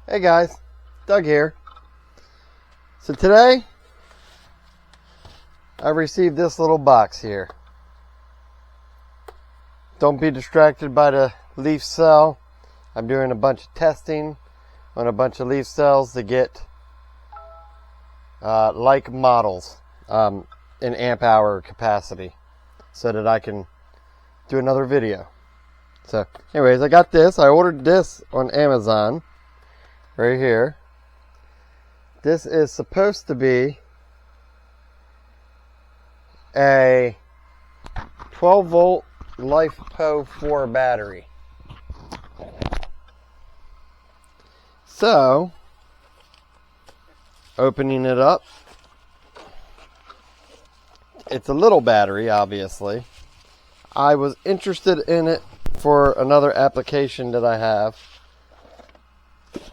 Hey guys, Doug here. So today, I received this little box here. Don't be distracted by the leaf cell. I'm doing a bunch of testing on a bunch of leaf cells to get like models in amp hour capacity so that I can do another video. So anyways, I got this. I ordered this on Amazon right here. This is supposed to be a 12 volt LifePo4 battery. So, opening it up, it's a little battery, obviously. I was interested in it for another application that I have,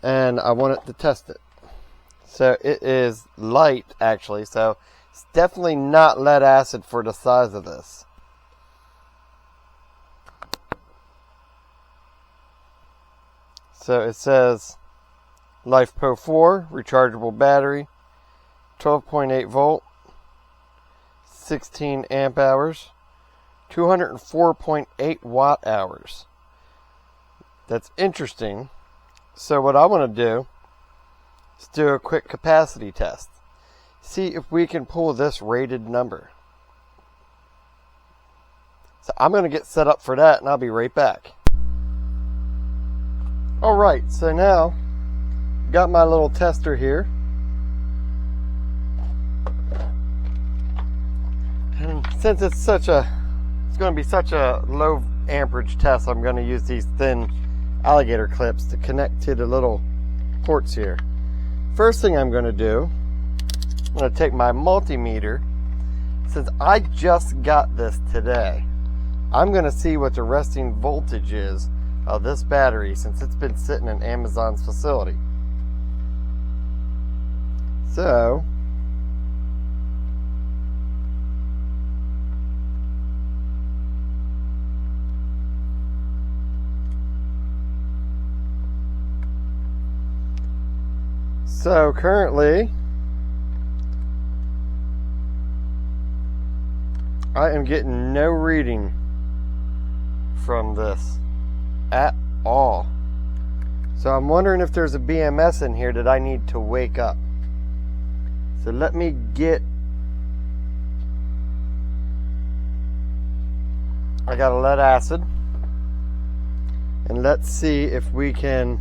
and I wanted to test it. So it is light, actually, so it's definitely not lead acid for the size of this. So it says LifePo4 rechargeable battery, 12.8 volt, 16 amp hours, 204.8 watt hours. That's interesting. So what I want to do is do a quick capacity test. See if we can pull this rated number. So I'm going to get set up for that, and I'll be right back. Alright, so now got my little tester here. And since it's going to be such a low amperage test, I'm going to use these thin alligator clips to connect to the little ports here. First thing I'm going to do, I'm going to take my multimeter. Since I just got this today, I'm going to see what the resting voltage is of this battery since it's been sitting in Amazon's facility. So, currently I am getting no reading from this at all. So I'm wondering if there's a BMS in here that I need to wake up. So let me get, I got a lead acid, and let's see if we can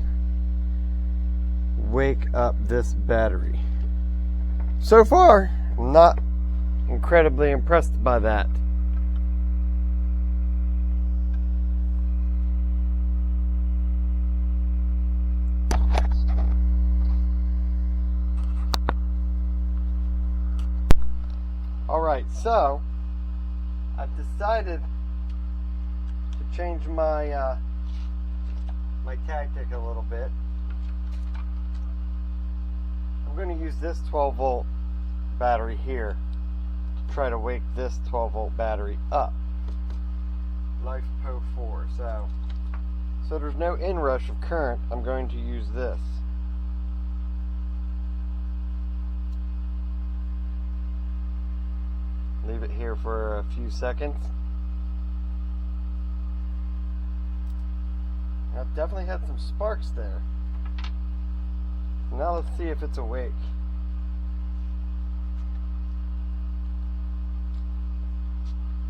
wake up this battery. So far, I'm not incredibly impressed by that. Alright, so I've decided to change my my tactic a little bit. I'm going to use this 12 volt battery here to try to wake this 12 volt battery up. LifePo4. So there's no inrush of current. I'm going to use this. Leave it here for a few seconds. I've definitely had some sparks there. Now let's see if it's awake.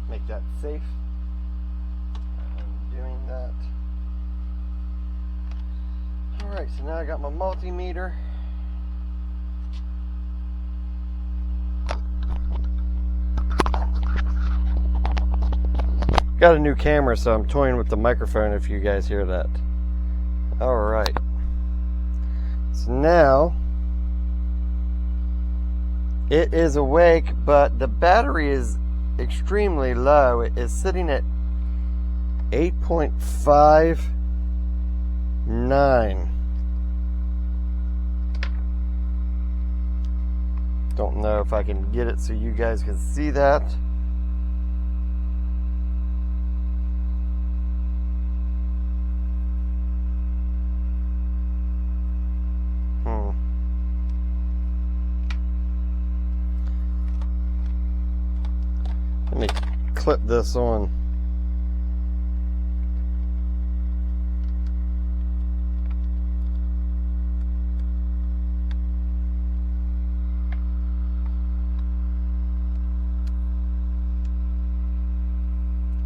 Make that safe. I'm doing that. Alright, so now I got my multimeter. Got a new camera, so I'm toying with the microphone if you guys hear that. Alright. So now it is awake, but the battery is extremely low. It is sitting at 8.59. Don't know if I can get it so you guys can see that. clip this on.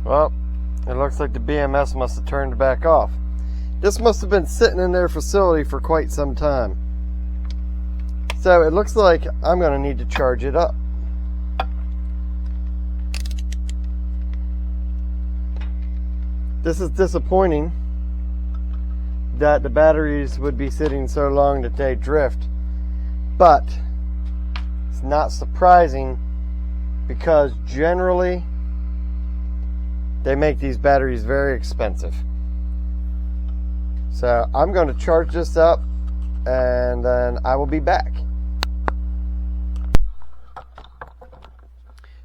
Well, it looks like the BMS must have turned back off. This must have been sitting in their facility for quite some time. So it looks like I'm going to need to charge it up. This is disappointing that the batteries would be sitting so long that they drift. But it's not surprising because generally they make these batteries very expensive. So I'm going to charge this up and then I will be back.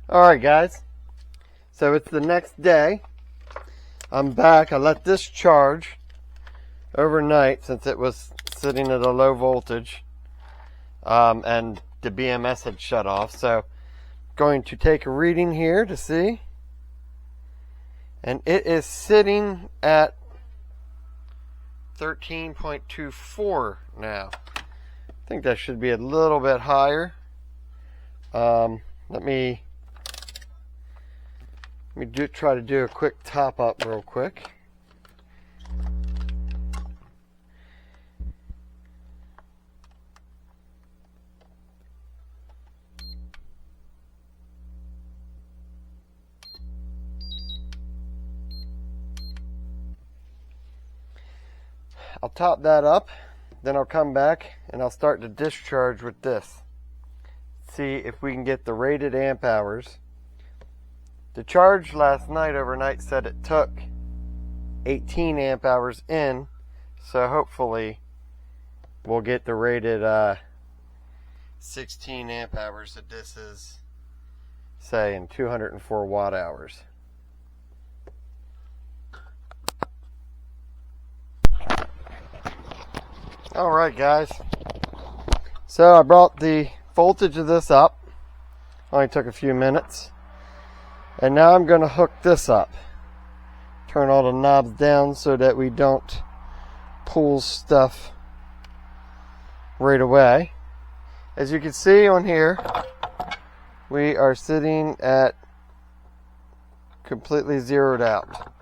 Alright guys, so it's the next day. I'm back. I let this charge overnight since it was sitting at a low voltage and the BMS had shut off. So going to take a reading here to see. And it is sitting at 13.24 now. I think that should be a little bit higher. Let me try to do a quick top up real quick. I'll top that up, then I'll come back and I'll start to discharge with this. See if we can get the rated amp hours. The charge last night overnight said it took 18 amp hours in, so hopefully we'll get the rated 16 amp hours that this is saying, 204 watt hours. Alright guys, so I brought the voltage of this up, only took a few minutes, and now I'm going to hook this up. Turn all the knobs down so that we don't pull stuff right away. As you can see on here, we are sitting at completely zeroed out.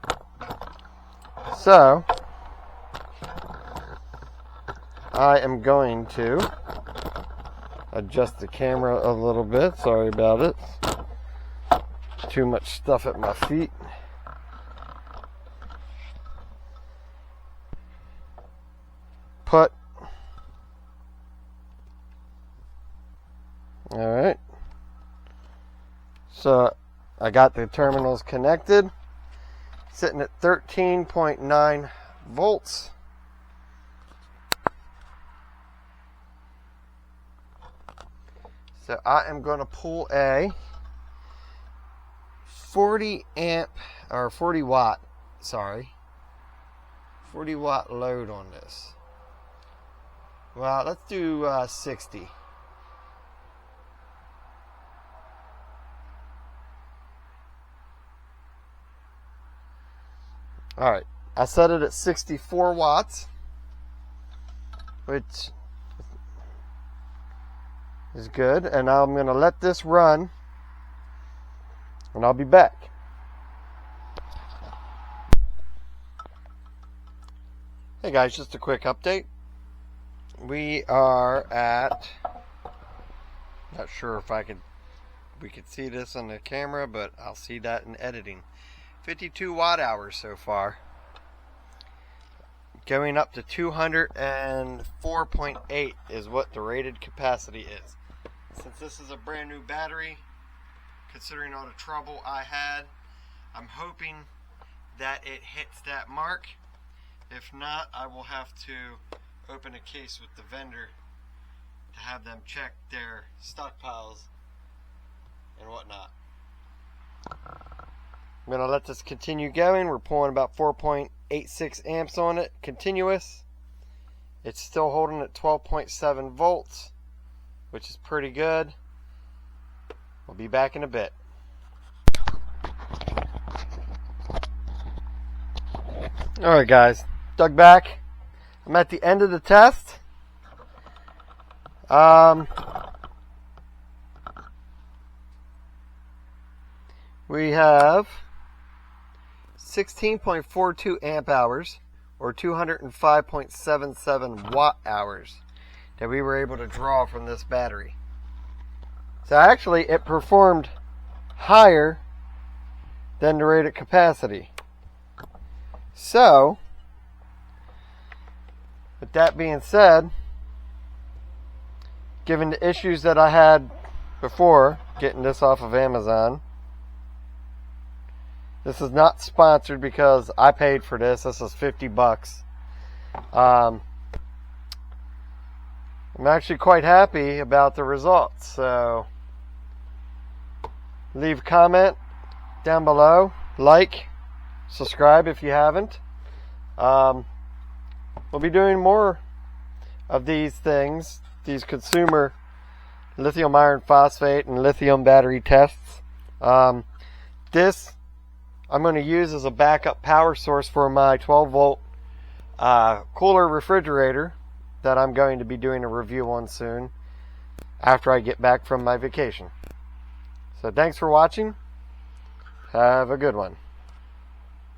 So I am going to adjust the camera a little bit. Sorry about it. Too much stuff at my feet. Put. Alright. So I got the terminals connected. Sitting at 13.9 volts. So I am going to pull a 40 watt load on this. Well, let's do 60. Alright, I set it at 64 watts, which is good, and I'm going to let this run and I'll be back. Hey guys, just a quick update. We are at, not sure if we could see this on the camera, but I'll see that in editing. 52 watt hours so far. Going up to 204.8 is what the rated capacity is. Since this is a brand new battery, considering all the trouble I had, I'm hoping that it hits that mark. If not, I will have to open a case with the vendor to have them check their stockpiles and whatnot. I'm going to let this continue going. We're pulling about 4.86 amps on it, continuous. It's still holding at 12.7 volts, which is pretty good. We'll be back in a bit. Alright guys, dug back. I'm at the end of the test. We have 16.42 amp hours or 205.77 watt hours that we were able to draw from this battery. So actually it performed higher than the rated capacity. So with that being said, given the issues that I had before getting this off of Amazon, this is not sponsored because I paid for this. This is 50 bucks. I'm actually quite happy about the results. So leave a comment down below. Like, subscribe if you haven't. We'll be doing more of these things, these consumer lithium iron phosphate and lithium battery tests. This I'm going to use as a backup power source for my 12 volt cooler refrigerator that I'm going to be doing a review on soon after I get back from my vacation. So thanks for watching. Have a good one.